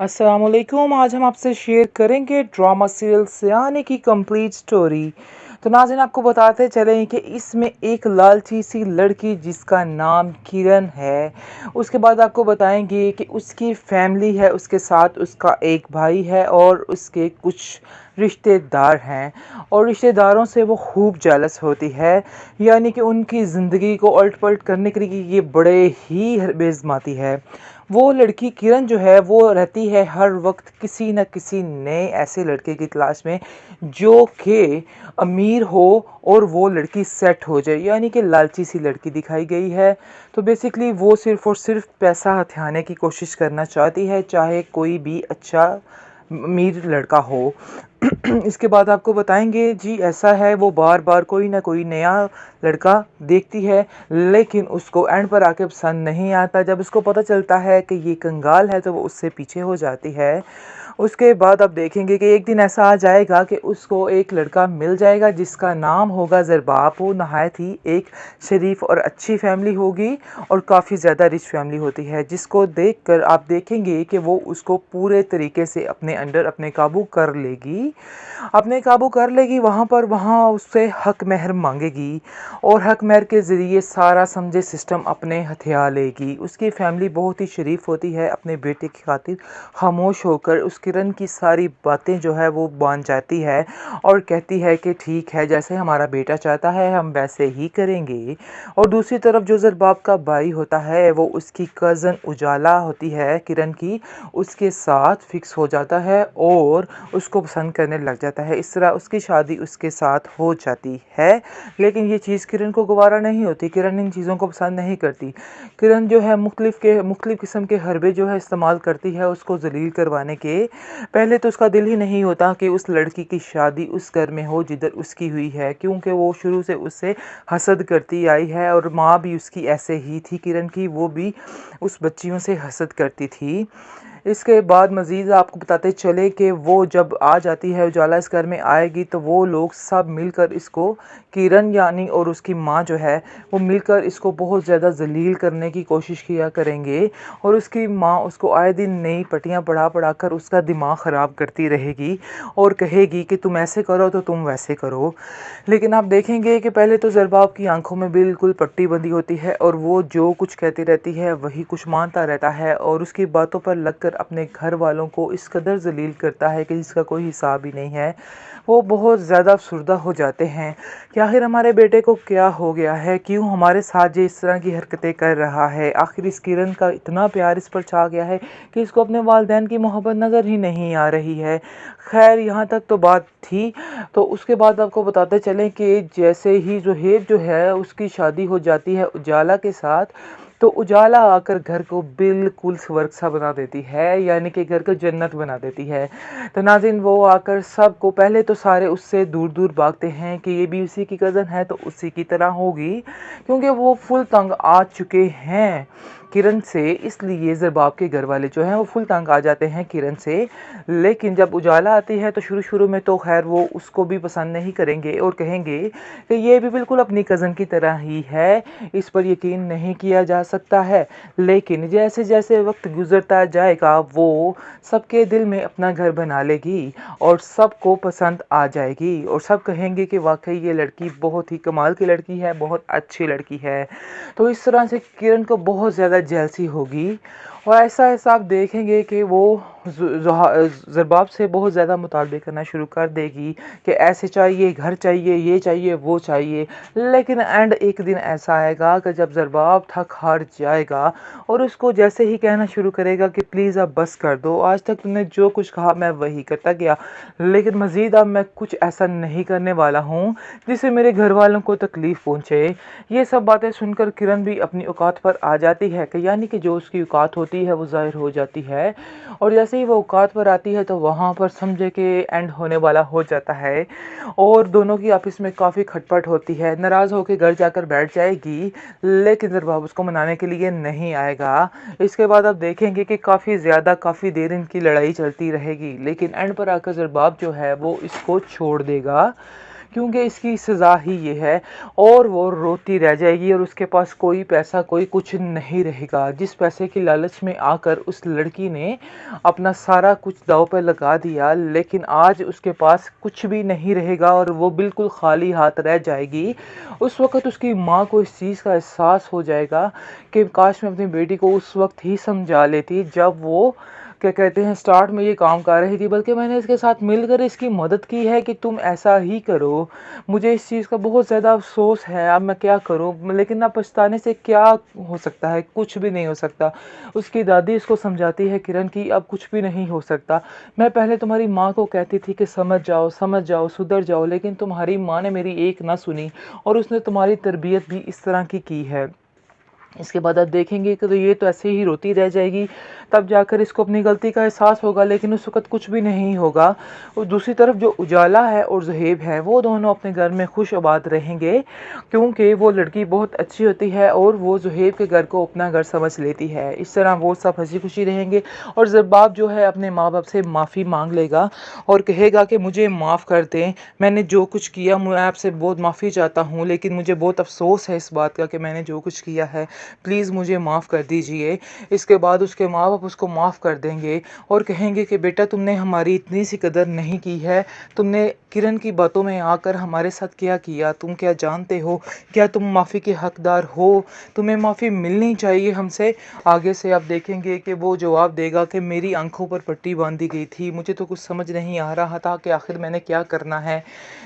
अस्सलामुअलैकुम। आज हम आपसे शेयर करेंगे ड्रामा सीरियल सयाने की कंप्लीट स्टोरी। तो नाज़रीन, आपको बताते चलें कि इसमें एक लालची सी लड़की जिसका नाम किरण है, उसके बाद आपको बताएंगे कि उसकी फैमिली है, उसके साथ उसका एक भाई है और उसके कुछ रिश्तेदार हैं और रिश्तेदारों से वो खूब जेलस होती है। यानी कि उनकी ज़िंदगी को उलट पलट करने के लिए ये बड़े ही बेज़माती है। वो लड़की किरण जो है वो रहती है हर वक्त किसी न किसी नए ऐसे लड़के की तलाश में जो कि अमीर हो और वो लड़की सेट हो जाए, यानी कि लालची सी लड़की दिखाई गई है। तो बेसिकली वो सिर्फ़ और सिर्फ पैसा हथियाने की कोशिश करना चाहती है, चाहे कोई भी अच्छा अमीर लड़का हो। इसके बाद आपको बताएंगे जी, ऐसा है वो बार बार कोई ना कोई नया लड़का देखती है, लेकिन उसको एंड पर आके पसंद नहीं आता। जब उसको पता चलता है कि ये कंगाल है तो वो उससे पीछे हो जाती है। उसके बाद आप देखेंगे कि एक दिन ऐसा आ जाएगा कि उसको एक लड़का मिल जाएगा जिसका नाम होगा ज़रबाब। वो नहायत ही एक शरीफ और अच्छी फैमिली होगी और काफ़ी ज़्यादा रिच फैमिली होती है, जिसको देखकर आप देखेंगे कि वो उसको पूरे तरीके से अपने अंडर अपने काबू कर लेगी, वहाँ उससे हक महर मांगेगी और हक महर के ज़रिए सारा समझे सिस्टम अपने हथिया लेगी। उसकी फैमिली बहुत ही शरीफ होती है, अपने बेटे की खातिर खामोश होकर उस किरण की सारी बातें जो है वो मान जाती है और कहती है कि ठीक है, जैसे हमारा बेटा चाहता है हम वैसे ही करेंगे। और दूसरी तरफ जो ज़रबाब का भाई होता है वो उसकी कज़न उजाला होती है किरण की, उसके साथ फिक्स हो जाता है और उसको पसंद करने लग जाता है। इस तरह उसकी शादी उसके साथ हो जाती है। लेकिन ये चीज़ किरण को गवारा नहीं होती, किरण इन चीज़ों को पसंद नहीं करती। किरण जो है मुख्तलिफ़ किस्म के हरबे जो है इस्तेमाल करती है उसको ज़लील करवाने के। पहले तो उसका दिल ही नहीं होता कि उस लड़की की शादी उस घर में हो जिधर उसकी हुई है, क्योंकि वो शुरू से उससे हसद करती आई है और माँ भी उसकी ऐसे ही थी किरण की, वो भी उस बच्चियों से हसद करती थी। इसके बाद मज़ीद आपको बताते चले कि वो जब आ जाती है, उजाला इस घर में आएगी तो वो लोग सब मिलकर इसको, किरण यानी और उसकी माँ जो है वो मिलकर इसको बहुत ज़्यादा ज़लील करने की कोशिश किया करेंगे और उसकी माँ उसको आए दिन नई पटियाँ पढ़ा पढ़ा कर उसका दिमाग ख़राब करती रहेगी और कहेगी कि तुम ऐसे करो तो तुम वैसे करो। लेकिन आप देखेंगे कि पहले तो ज़रबाब की आंखों में बिल्कुल पट्टी बंधी होती है और वो जो कुछ कहती रहती है वही कुछ मानता रहता है और उसकी बातों पर लगकर अपने घर वालों को इस कदर ज़लील करता है कि जिसका कोई हिसाब ही नहीं है। वो बहुत ज़्यादा अफसुर्दा हो जाते हैं कि आखिर हमारे बेटे को क्या हो गया है, क्यों हमारे साथ ये इस तरह की हरकतें कर रहा है। आखिर इस किरण का इतना प्यार इस पर छा गया है कि इसको अपने वालिदैन की मोहब्बत नज़र ही नहीं आ रही है। खैर, यहाँ तक तो बात थी। तो उसके बाद आपको बताते चलें कि जैसे ही ज़ुहैब जो है उसकी शादी हो जाती है उजाला के साथ, तो उजाला आकर घर को बिल्कुल स्वर्ग सा बना देती है, यानी कि घर को जन्नत बना देती है। तो नाज़रीन, वो आकर सबको, पहले तो सारे उससे दूर दूर भागते हैं कि ये भी उसी की कज़न है तो उसी की तरह होगी, क्योंकि वो फुल तंग आ चुके हैं किरण से। इसलिए ज़रबाब के घर वाले जो हैं वो फुल तंग आ जाते हैं किरण से। लेकिन जब उजाला आती है तो शुरू शुरू में तो खैर वो उसको भी पसंद नहीं करेंगे और कहेंगे कि ये भी बिल्कुल अपनी कज़न की तरह ही है, इस पर यकीन नहीं किया जा सकता है। लेकिन जैसे जैसे वक्त गुजरता जाएगा वो सबके दिल में अपना घर बना लेगी और सबको पसंद आ जाएगी और सब कहेंगे कि वाकई ये लड़की बहुत ही कमाल की लड़की है, बहुत अच्छी लड़की है। तो इस तरह से किरण को बहुत ज़्यादा जेलसी होगी और ऐसा ऐसा आप देखेंगे कि वो ज़रबाब से बहुत ज़्यादा मुतालबे करना शुरू कर देगी कि ऐसे चाहिए, घर चाहिए, ये चाहिए, वो चाहिए। लेकिन एंड एक दिन ऐसा आएगा कि जब ज़रबाब थक हार जाएगा और उसको जैसे ही कहना शुरू करेगा कि प्लीज़ अब बस कर दो, आज तक तुमने जो कुछ कहा मैं वही करता गया, लेकिन मज़ीद अब मैं कुछ ऐसा नहीं करने वाला हूँ जिससे मेरे घर वालों को तकलीफ़ पहुँचे। ये सब बातें सुनकर किरण भी अपनी औकात पर आ जाती है कि यानी कि जो उसकी औकात होती है वो ज़ाहिर हो जाती है और जैसे ही वो औकात पर आती है तो वहाँ पर समझे कि एंड होने वाला हो जाता है और दोनों की आपस में काफ़ी खटपट होती है। नाराज़ होकर घर जाकर बैठ जाएगी, लेकिन ज़रबाब उसको मनाने के लिए नहीं आएगा। इसके बाद आप देखेंगे कि काफ़ी देर इनकी लड़ाई चलती रहेगी, लेकिन एंड पर आकर ज़रबाब जो है वो इसको छोड़ देगा, क्योंकि इसकी सज़ा ही ये है। और वो रोती रह जाएगी और उसके पास कोई पैसा कोई कुछ नहीं रहेगा। जिस पैसे की लालच में आकर उस लड़की ने अपना सारा कुछ दांव पे लगा दिया, लेकिन आज उसके पास कुछ भी नहीं रहेगा और वो बिल्कुल खाली हाथ रह जाएगी। उस वक़्त उसकी माँ को इस चीज़ का एहसास हो जाएगा कि काश मैं अपनी बेटी को उस वक़्त ही समझा लेती जब वो क्या कहते हैं स्टार्ट में ये काम कर रही थी, बल्कि मैंने इसके साथ मिलकर इसकी मदद की है कि तुम ऐसा ही करो। मुझे इस चीज़ का बहुत ज़्यादा अफ़सोस है, अब मैं क्या करूँ? लेकिन अब पछताने से क्या हो सकता है? कुछ भी नहीं हो सकता। उसकी दादी उसको समझाती है किरण कि अब कुछ भी नहीं हो सकता। मैं पहले तुम्हारी माँ को कहती थी कि समझ जाओ, सुधर जाओ, लेकिन तुम्हारी माँ ने मेरी एक ना सुनी और उसने तुम्हारी तरबियत भी इस तरह की है। इसके बाद आप देखेंगे कि तो ये तो ऐसे ही रोती रह जाएगी, तब जाकर इसको अपनी गलती का एहसास होगा, लेकिन उस वक़्त कुछ भी नहीं होगा। और दूसरी तरफ जो उजाला है और ज़ुहैब है, वो दोनों अपने घर में खुश-आबाद रहेंगे, क्योंकि वो लड़की बहुत अच्छी होती है और वो ज़ुहैब के घर को अपना घर समझ लेती है। इस तरह वो सब हँसी-खुशी रहेंगे और ज़ब्बाब जो है अपने माँ-बाप से माफ़ी माँग लेगा और कहेगा कि मुझे माफ़ कर दें, मैंने जो कुछ किया मैं आपसे बहुत माफ़ी चाहता हूँ, लेकिन मुझे बहुत अफ़सोस है इस बात का कि मैंने जो कुछ किया है, प्लीज़ मुझे माफ़ कर दीजिए। इसके बाद उसके माँ-बाप उसको माफ़ कर देंगे और कहेंगे कि बेटा तुमने हमारी इतनी सी कदर नहीं की है, तुमने किरण की बातों में आकर हमारे साथ क्या किया, तुम क्या जानते हो? क्या तुम माफ़ी के हकदार हो? तुम्हें माफ़ी मिलनी चाहिए हमसे। आगे से आप देखेंगे कि वो जवाब देगा कि मेरी आँखों पर पट्टी बाँधी गई थी, मुझे तो कुछ समझ नहीं आ रहा था कि आखिर मैंने क्या करना है,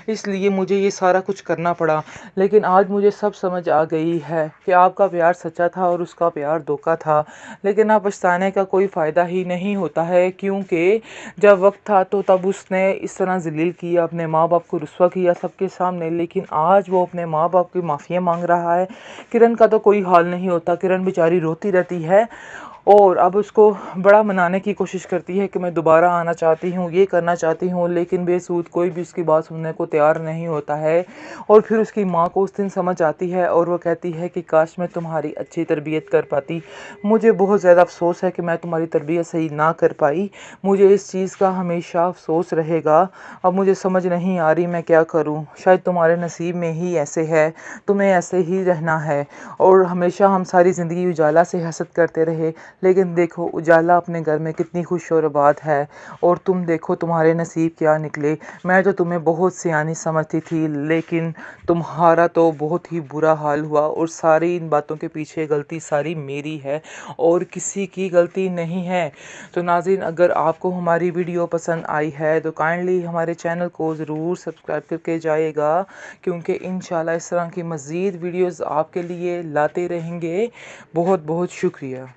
इसलिए मुझे ये सारा कुछ करना पड़ा। लेकिन आज मुझे सब समझ आ गई है कि आपका प्यार सच्चा था और उसका प्यार धोखा था। लेकिन अब पछताने का कोई फ़ायदा ही नहीं होता है, क्योंकि जब वक़्त था तो तब उसने इस तरह ज़लील किया, अपने माँ-बाप को रुस्वा किया सबके सामने, लेकिन आज वो अपने माँ-बाप की माफ़ियाँ माँग रहा है। किरण का तो कोई हाल नहीं होता, किरण बेचारी रोती रहती है और अब उसको बड़ा मनाने की कोशिश करती है कि मैं दोबारा आना चाहती हूँ, ये करना चाहती हूँ, लेकिन बेसूद कोई भी उसकी बात सुनने को तैयार नहीं होता है। और फिर उसकी माँ को उस दिन समझ आती है और वो कहती है कि काश मैं तुम्हारी अच्छी तरबियत कर पाती। मुझे बहुत ज़्यादा अफ़सोस है कि मैं तुम्हारी तरबियत सही ना कर पाई। मुझे इस चीज़ का हमेशा अफ़सोस रहेगा। अब मुझे समझ नहीं आ रही मैं क्या करूँ? शायद तुम्हारे नसीब में ही ऐसे है, तुम्हें ऐसे ही रहना है। और हमेशा हम सारी ज़िंदगी उजाला से हसद करते रहे, लेकिन देखो उजाला अपने घर में कितनी खुश और आबाद है और तुम देखो तुम्हारे नसीब क्या निकले। मैं तो तुम्हें बहुत सियानी समझती थी, लेकिन तुम्हारा तो बहुत ही बुरा हाल हुआ और सारी इन बातों के पीछे गलती सारी मेरी है और किसी की गलती नहीं है। तो नाज़रीन, अगर आपको हमारी वीडियो पसंद आई है तो काइंडली हमारे चैनल को ज़रूर सब्सक्राइब करके जाइएगा, क्योंकि इंशाल्लाह इस तरह की मज़ीद वीडियोज़ आपके लिए लाते रहेंगे। बहुत बहुत शुक्रिया।